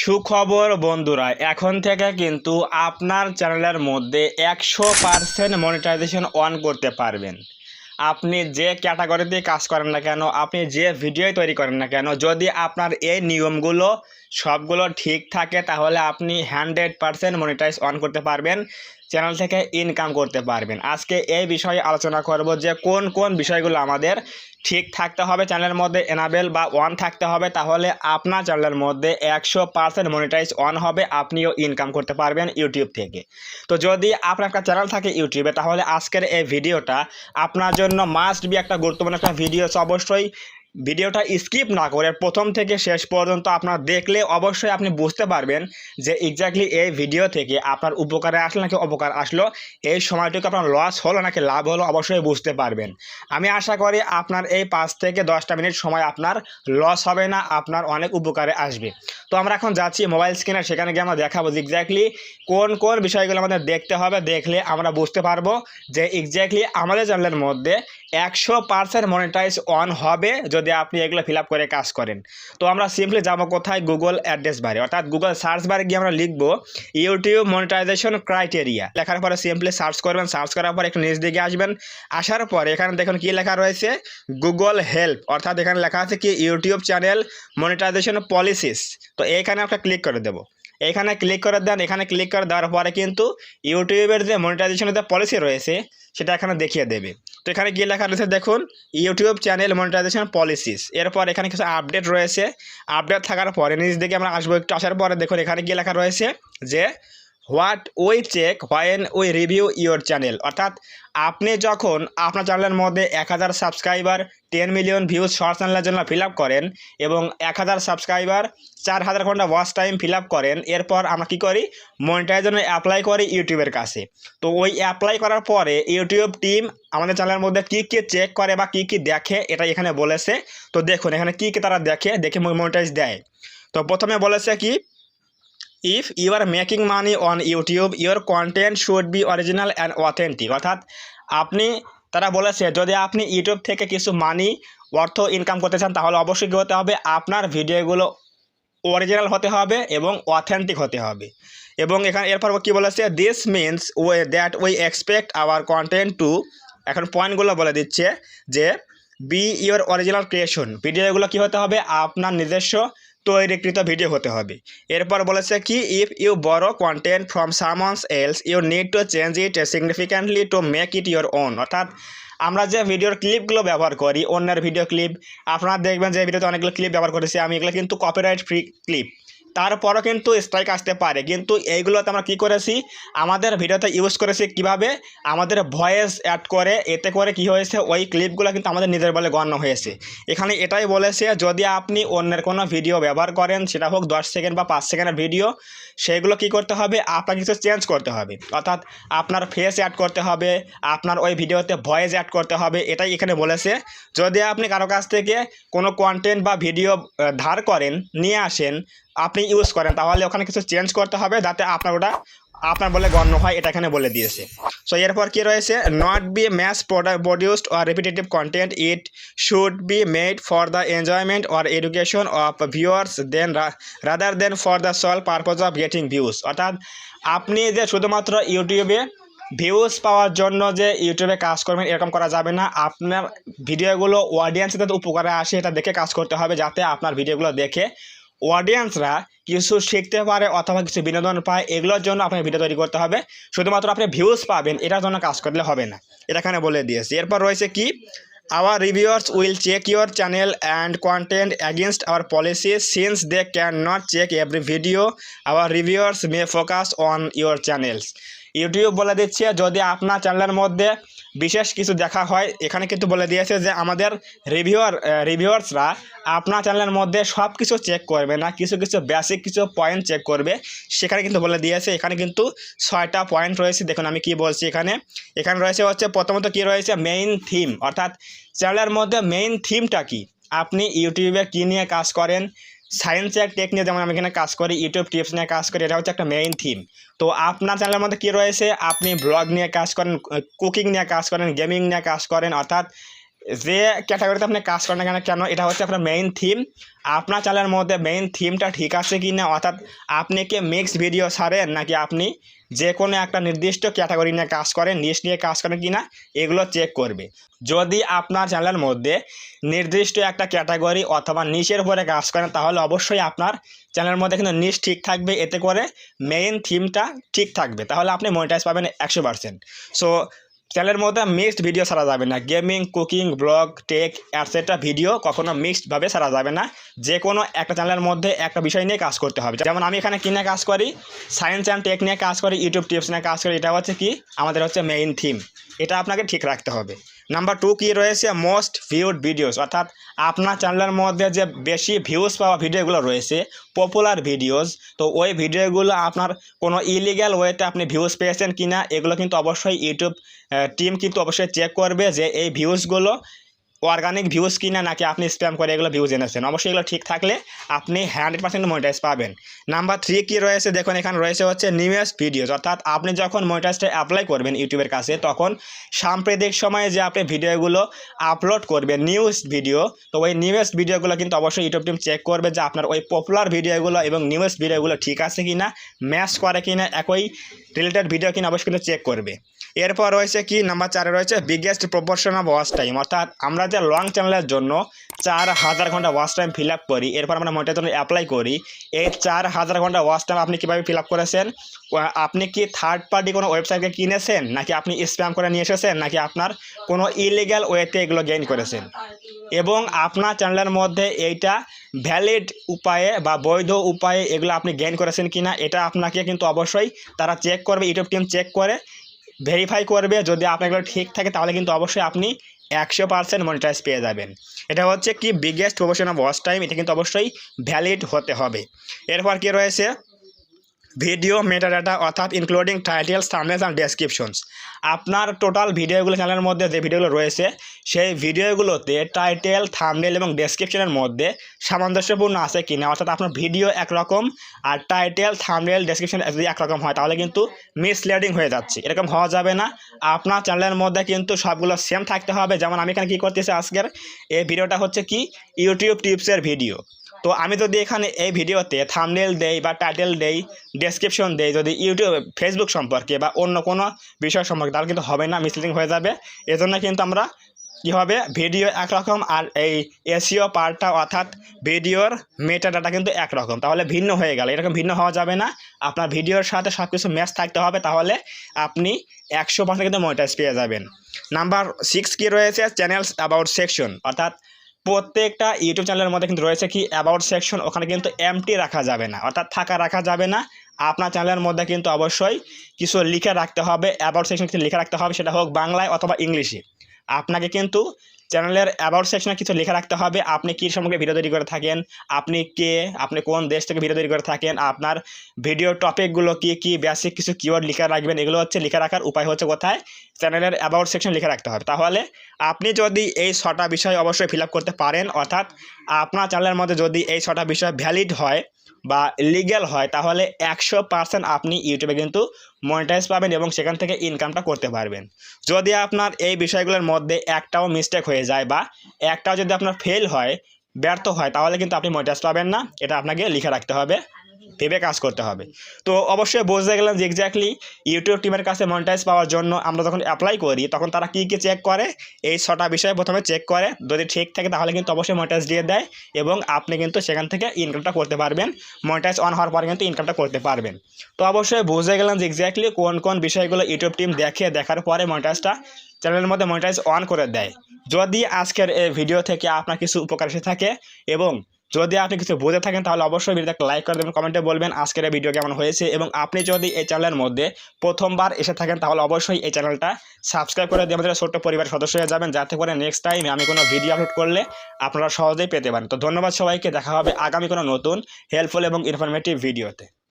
সুখবর বন্ধুরা, এখন থেকে কিন্তু আপনার চ্যানেলের মধ্যে 100% মনিটাইজেশন অন করতে পারবেন। আপনি যে ক্যাটাগরিতে কাজ করেন না কেন, আপনি যে ভিডিও তৈরি করেন না কেন, যদি আপনার এই নিয়মগুলো সবগুলো ঠিক থাকে তাহলে আপনি 100% মনিটাইজ অন করতে পারবেন, চ্যানেল থেকে ইনকাম করতে পারবেন। আজকে এই বিষয়ে আলোচনা করব যে কোন কোন বিষয়গুলো আমাদের ঠিক থাকতে হবে, চ্যানেলের মধ্যে এনাবেল বা অন থাকতে হবে, তাহলে আপনার চ্যানেলের মধ্যে 100% মনিটাইজ অন হবে, আপনিও ইনকাম করতে পারবেন ইউটিউব থেকে। তো যদি আপনার একটা চ্যানেল থাকে ইউটিউবে, তাহলে আজকের এই ভিডিওটা আপনার জন্য মাস্ট বি একটা গুরুত্বপূর্ণ একটা ভিডিও। অবশ্যই ভিডিওটা স্কিপ না করে প্রথম থেকে শেষ পর্যন্ত আপনার দেখলে অবশ্যই আপনি বুঝতে পারবেন যে এক্স্যাক্টলি এই ভিডিও থেকে আপনার উপকারে আসলো নাকি অপকার আসলো, এই সময়টুকু আপনার লস হলো নাকি লাভ হলো, অবশ্যই বুঝতে পারবেন। আমি আশা করি আপনার এই 5 থেকে 10টা মিনিট সময় আপনার লস হবে না, আপনার অনেক উপকারে আসবে। তো আমরা এখন যাচ্ছি মোবাইল স্ক্রিনে, সেখানে গিয়ে আমরা দেখাবো যে এক্স্যাক্টলি কোন কোন বিষয়গুলো আমাদের দেখতে হবে, দেখলে আমরা বুঝতে পারবো যে এক্স্যাক্টলি আমাদের চ্যানেলের মধ্যে 100% মনিটাইজ অন হবে যদি আপনি এগুলো ফিল আপ করে কাজ করেন। তো আমরা সিম্পলি যাবো কোথায়, গুগল অ্যাড্রেস বারে, অর্থাৎ গুগল সার্চ বারে গিয়ে আমরা লিখবো ইউটিউব মনিটাইজেশন ক্রাইটেরিয়া। লেখার পরে সিম্পলি সার্চ করবেন, সার্চ করার পর একটু নিচ দিকে আসবেন, আসার পরে এখানে দেখুন কি লেখা রয়েছে, গুগল হেল্প, অর্থাৎ এখানে লেখা আছে কি ইউটিউব চ্যানেল মনিটাইজেশন পলিসিস। তো এইখানে একটা ক্লিক করে দেবো, এখানে ক্লিক করে দেন। এখানে ক্লিক করে দেওয়ার পরে কিন্তু ইউটিউবের যে মনিটাইজেশনের যে পলিসি রয়েছে সেটা এখানে দেখিয়ে দেবে। তো এখানে গিয়ে লেখা রয়েছে দেখুন ইউটিউব চ্যানেল মনিটাইজেশন পলিসিস। এরপর এখানে কিছু আপডেট রয়েছে, আপডেট থাকার পরে নিচ দিকে আমরা আসবো, একটু আসার পরে দেখুন এখানে গিয়ে লেখা রয়েছে যে what we check when we review your channel, অর্থাৎ আপনি যখন আপনার চ্যানেলের মধ্যে 1000 সাবস্ক্রাইবার 10 মিলিয়ন ভিউজ শর্ট চ্যানেলের জন্য ফিল আপ করেন এবং 1000 সাবস্ক্রাইবার 4000 ঘন্টা ওয়াচ টাইম ফিল আপ করেন, এরপর আমরা কী করি, মনিটাইজেশনে অ্যাপ্লাই করি ইউটিউবের কাছে। তো ওই অ্যাপ্লাই করার পরে ইউটিউব টিম আমাদের চ্যানেলের মধ্যে কী কী চেক করে বা কী কী দেখে এটা এখানে বলেছে। তো দেখুন এখানে কী কী তারা দেখে মনিটাইজ দেয়। তো প্রথমে বলেছে কি, if you are making money on YouTube your content should be original and authentic, অর্থাৎ আপনি, তারা বলেছে যদি আপনি ইউটিউব থেকে কিছু মানি অর্থ ইনকাম করতে চান তাহলে অবশ্যই কী হতে হবে, আপনার ভিডিওগুলো অরিজিনাল হতে হবে এবং অথেন্টিক হতে হবে। এবং এখানে এরপর কী বলেছে, this means that we expect our content two, এখন পয়েন্টগুলো বলে দিচ্ছে যে বি ইউর অরিজিনাল ক্রিয়েশন, ভিডিওগুলো কী হতে হবে, আপনার নিজস্ব তৈরিকৃত ভিডিও হতে হবে। এরপর বলেছে কি, if you borrow content from someone's else you need to change it significantly to make it your own, অর্থাৎ আমরা যে ভিডিওর ক্লিপগুলো ব্যবহার করি, অন্যের ভিডিও ক্লিপ, আপনারা দেখবেন যে ভিডিওতে অনেকগুলো ক্লিপ ব্যবহার করেছি আমি, এগুলো কিন্তু কপিরাইট ফ্রি ক্লিপ, তারপরও কিন্তু স্ট্রাইক আসতে পারে। কিন্তু এইগুলোতে আমরা কী করেছি, আমাদের ভিডিওতে ইউজ করেছি কিভাবে, আমাদের ভয়েস অ্যাড করে, এতে করে কি হয়েছে, ওই ক্লিপগুলো কিন্তু আমাদের নিজের বলে গণ্য হয়েছে। এখানে এটাই বলেছে যদি আপনি অন্যের কোনো ভিডিও ব্যবহার করেন, সেটা হোক 10 সেকেন্ড বা 5 সেকেন্ডের ভিডিও, সেগুলো কি করতে হবে, আপনাকে কিছু চেঞ্জ করতে হবে, অর্থাৎ আপনার ফেস অ্যাড করতে হবে, আপনার ওই ভিডিওতে ভয়েস অ্যাড করতে হবে, এটাই এখানে বলেছে। যদি আপনি কারো কাছ থেকে কোনো কন্টেন্ট বা ভিডিও ধার করেন, নিয়ে আসেন, আপনি ইউজ করেন, তাহলে ওখানে কিছু চেঞ্জ করতে হবে যাতে আপনার ওটা আপনার বলে গণ্য হয়, এটা এখানে বলে দিয়েছে। সো এরপর কি রয়েছে, not be mass produced or repetitive content, it should be made for the enjoyment or education of viewers then rather than for the sole purpose of getting views, অর্থাৎ আপনি যে শুধুমাত্র ইউটিউবে ভিউজ পাওয়ার জন্য যে ইউটিউবে কাজ করবেন এরকম করা যাবে না। আপনার ভিডিওগুলো অডিয়েন্সের যাতে উপকারে আসে এটা দেখে কাজ করতে হবে, যাতে আপনার ভিডিওগুলো দেখে অডিয়েন্সরা কিছু শিখতে পারে অথবা কিছু বিনোদন পায়, এগুলোর জন্য আপনার ভিডিও তৈরি করতে হবে। শুধুমাত্র আপনি ভিউজ পাবেন এটার জন্য কাজ করলে হবে না, এটা এখানে বলে দিয়েছি। এরপর রয়েছে কি, our reviewers will check your channel and content against our policy since they can not check every video, our reviewers may focus on your channels. YouTube বলে দিচ্ছে যদি আপনার চ্যানেলের মধ্যে বিশেষ কিছু দেখা হয়, এখানে কিন্তু বলে দিয়েছে যে আমাদের রিভিউয়ার্সরা আপনার চ্যানেলের মধ্যে সব কিছু চেক করবে না, কিছু কিছু বেসিক কিছু পয়েন্ট চেক করবে, সেখানে কিন্তু বলে দিয়েছে। এখানে কিন্তু 6টা পয়েন্ট রয়েছে, দেখুন আমি কি বলছি। এখানে রয়েছে হচ্ছে প্রথমত কি রয়েছে, মেইন থিম, অর্থাৎ চ্যানেলের মধ্যে মেইন থিমটা কি, আপনি ইউটিউবে কী নিয়ে কাজ করেন, সায়েন্স অ্যান্ড টেক নিয়ে যেমন আমি এখানে কাজ করি, ইউটিউব টিপস নিয়ে কাজ করি, এটা হচ্ছে একটা মেইন থিম। তো আপনার চ্যানেলের মধ্যে কী রয়েছে, আপনি ব্লগ নিয়ে কাজ করেন, কুকিং নিয়ে কাজ করেন, গেমিং নিয়ে কাজ করেন, অর্থাৎ যে ক্যাটাগরিতে আপনি কাজ করেন না কেন এটা হচ্ছে আপনার মেইন থিম। আপনার চ্যানেলের মধ্যে মেইন থিমটা ঠিক আছে কি না, অর্থাৎ আপনি কি মিক্সড ভিডিও ছাড়েন নাকি আপনি যে কোনো একটা নির্দিষ্ট ক্যাটাগরি নিয়ে কাজ করেন, নিশ নিয়ে কাজ করেন কি না, এগুলো চেক করবে। যদি আপনার চ্যানেলের মধ্যে নির্দিষ্ট একটা ক্যাটাগরি অথবা নিশের উপরে কাজ করেন তাহলে অবশ্যই আপনার চ্যানেলের মধ্যে কিন্তু নিশ ঠিক থাকবে, এতে করে মেইন থিমটা ঠিক থাকবে, তাহলে আপনি মনিটাইজ পাবেন 100%। সো চ্যানেলের মধ্যে মিক্সড ভিডিও ছাড়া যাবে না। Gaming, cooking, blog, tech etcetera video কখনো মিক্সডভাবে ছাড়া যাবে না। যে কোনো একটা চ্যানেলের মধ্যে একটা বিষয় নিয়ে কাজ করতে হবে। যেমন আমি এখানে কী নিয়ে কাজ করি, সায়েন্স অ্যান্ড টেক নিয়ে কাজ করি, ইউটিউব টিপস নিয়ে কাজ করি। এটা হচ্ছে কি আমাদের হচ্ছে মেইন থিম, এটা আপনাকে ঠিক রাখতে হবে। নাম্বার 2 কি রয়েছে, মোস্ট ভিউড ভিডিওস, অর্থাৎ আপনার চ্যানেলের মধ্যে যে বেশি ভিউজ পাওয়া ভিডিওগুলো রয়েছে, পপুলার ভিডিওস, তো ওই ভিডিওগুলো আপনার কোনো ইলিগ্যাল ওয়েতে আপনি ভিউজ পেয়েছেন কি না, এগুলো কিন্তু অবশ্যই ইউটিউব টিম কিন্তু অবশ্যই চেক করবে যে এই ভিউজগুলো অর্গানিক ভিউজ কিনা নাকি আপনি স্প্যাম করে এগুলো ভিউজ এনেছেন। অবশ্যই এগুলো ঠিক থাকলে আপনি 100% মনিটাইজ পাবেন। নাম্বার 3 কি রয়েছে দেখুন, এখানে রয়েছে হচ্ছে নিউয়েস্ট ভিডিওস, অর্থাৎ আপনি যখন মনিটাইজটা অ্যাপ্লাই করবেন ইউটিউবের কাছে তখন সাম্প্রতিক সময়ে যে আপনি ভিডিওগুলো আপলোড করবেন নিউজ ভিডিও, তো ওই নিউয়েস্ট ভিডিওগুলো কিন্তু অবশ্যই ইউটিউব টিম চেক করবে যে আপনার ওই পপুলার ভিডিওগুলো এবং নিউয়েস্ট ভিডিওগুলো ঠিক আছে কি না, ম্যাচ করে কি না, একই রিলেটেড ভিডিও কিনা অবশ্যই কিন্তু চেক করবে। এরপর রয়েছে কি নাম্বার 4 রয়েছে biggest proportion of watch time, অর্থাৎ আমরা যে লং চ্যানেলের জন্য 4000 ঘন্টা ওয়াচ টাইম ফিল আপ করি, এরপর আমরা মনিটাইজের জন্য অ্যাপ্লাই করি, এই 4000 ঘন্টা ওয়াচ টাইম আপনি কীভাবে ফিল আপ করেছেন? আপনি কি থার্ড পার্টি কোনো ওয়েবসাইটকে কিনেছেন, নাকি আপনি স্প্যাম করে নিয়ে এসেছেন, নাকি আপনার কোনো ইলিগ্যাল ওয়েতে এগুলো গেইন করেছেন? এবং আপনার চ্যানেলের মধ্যে এইটা ভ্যালিড উপায়ে বা বৈধ উপায়ে এগুলো আপনি গেইন করেছেন কিনা, এটা আপনাকে কিন্তু অবশ্যই তারা চেক করবে, ইউটিউব টিম চেক করে ভেরিফাই করবে। যদি আপনার এগুলো ঠিক থাকে তাহলে কিন্তু অবশ্যই আপনি 100% মনিটাইজ পেয়ে যাবেন। এটা হচ্ছে কি biggest proportion of watch time, এটা কিন্তু অবশ্যই ভ্যালিড হতে হবে। এরপর কি রয়েছে ভিডিও মেটাডাটা, অর্থাৎ ইনক্লুডিং টাইটেলস, থাম্বনেলস অ্যান্ড ডেসক্রিপশনস। আপনার টোটাল ভিডিওগুলো চ্যানেলের মধ্যে যে ভিডিওগুলো রয়েছে সেই ভিডিওগুলোতে টাইটেল, থাম্বনেল এবং ডেসক্রিপশনের মধ্যে সামঞ্জস্যপূর্ণ আছে কিনা, অর্থাৎ আপনার ভিডিও একরকম আর টাইটেল, থাম্বনেল, ডেসক্রিপশন যদি একরকম হয় তাহলে কিন্তু মিসলিডিং হয়ে যাচ্ছে, এরকম হওয়া যাবে না। আপনার চ্যানেলের মধ্যে কিন্তু সবগুলো সেম থাকতে হবে। যেমন আমি এখানে কী করতেছি, আজকের এই ভিডিওটা হচ্ছে কি ইউটিউব টিপসের ভিডিও, তো আমি যদি এখানে এই ভিডিওতে থাম্বনেল দেই বা টাইটেল দেই, ডেসক্রিপশন দেই যদি ইউটিউব, ফেসবুক সম্পর্কে বা অন্য কোনো বিষয় সম্পর্কে, তাহলে কিন্তু হবে না, মিসলিডিং হয়ে যাবে। এজন্য কিন্তু আমরা কী হবে, ভিডিও একরকম আর এই এসইও পার্টটা অর্থাৎ ভিডিওর মেটাডাটা কিন্তু একরকম, তাহলে ভিন্ন হয়ে গেল, এরকম ভিন্ন হওয়া যাবে না। আপনার ভিডিওর সাথে সব কিছু ম্যাচ থাকতে হবে, তাহলে আপনি 100% কিন্তু মনিটাইজ পেয়ে যাবেন। নাম্বার 6 কি রয়েছে চ্যানেলস অ্যাবাউট সেকশন, অর্থাৎ প্রত্যেকটা ইউটিউব চ্যানেলের মধ্যে কিন্তু রয়েছে কি অ্যাবাউট সেকশন, ওখানে কিন্তু এমটি রাখা যাবে না, অর্থাৎ ফাঁকা রাখা যাবে না। আপনার চ্যানেলের মধ্যে কিন্তু অবশ্যই কিছু লিখে রাখতে হবে, অ্যাবাউট সেকশন কিছু লিখে রাখতে হবে, সেটা হোক বাংলায় অথবা ইংলিশে। আপনাকে কিন্তু চ্যানেলের অ্যাবাউট সেকশনে কিছু লিখে রাখতে হবে, আপনি কী সম্পর্কে ভিডিও তৈরি করে থাকেন, আপনি কে, আপনি কোন দেশ থেকে ভিডিও তৈরি করে থাকেন, আপনার ভিডিও টপিকগুলো কী কী, বেসিক কিছু কিওয়ার্ড লিখে রাখবেন। এগুলো হচ্ছে লিখে রাখার উপায় হচ্ছে কোথায়, চ্যানেলের অ্যাবাউট সেকশন লিখে রাখতে হবে। তাহলে আপনি যদি এই 6টা বিষয় অবশ্যই ফিল আপ করতে পারেন, অর্থাৎ আপনার চ্যানেলের মধ্যে যদি এই 6টা বিষয় ভ্যালিড হয় বা লিগ্যাল হয়, তাহলে 100% আপনি ইউটিউবে কিন্তু মনিটাইজ পাবেন এবং সেখান থেকে ইনকামটা করতে পারবেন। যদি আপনার এই বিষয়গুলোর মধ্যে একটাও মিস্টেক হয়ে যায় বা একটাও যদি আপনার ফেল হয়, ব্যর্থ হয়, তাহলে কিন্তু আপনি মনিটাইজ পাবেন না। এটা আপনাকে লিখে রাখতে হবে, ভেবে কাজ করতে হবে। তো অবশ্যই বুঝতে গেলাম যে এক্স্যাক্টলি ইউটিউব টিমের কাছে মনিটাইজ পাওয়ার জন্য আমরা যখন অ্যাপ্লাই করি তখন তারা কী কী চেক করে, এই 6টা বিষয় প্রথমে চেক করে, যদি ঠিক থাকে তাহলে কিন্তু অবশ্যই মনিটাইজ দিয়ে দেয় এবং আপনি কিন্তু সেখান থেকে ইনকামটা করতে পারবেন। মনিটাইজ অন হওয়ার পরে কিন্তু ইনকামটা করতে পারবেন। তো অবশ্যই বুঝতে গেলাম যে এক্স্যাক্টলি কোন কোন বিষয়গুলো ইউটিউব টিম দেখার পরে মনিটাইজটা চ্যানেলের মধ্যে মনিটাইজ অন করে দেয়। যদি আজকের এই ভিডিও থেকে আপনার কিছু উপকার এসে থাকে এবং যদি আপনি কিছু বুঝে থাকেন তাহলে অবশ্যই ভিডিওতে একটা লাইক করে দেবেন, কমেন্টে বলবেন আজকের এই ভিডিও কেমন হয়েছে। এবং আপনি যদি এই চ্যানেলের মধ্যে প্রথমবার এসে থাকেন তাহলে অবশ্যই এই চ্যানেলটা সাবস্ক্রাইব করে দিয়ে আমাদের ছোট্ট পরিবারের সদস্য হয়ে যাবেন, যাতে করে নেক্সট টাইমে আমি কোনো ভিডিও আপলোড করলে আপনারা সহজেই পেতে পারেন। তো ধন্যবাদ সবাইকে, দেখা হবে আগামী কোনো নতুন হেল্পফুল এবং ইনফরমেটিভ ভিডিওতে।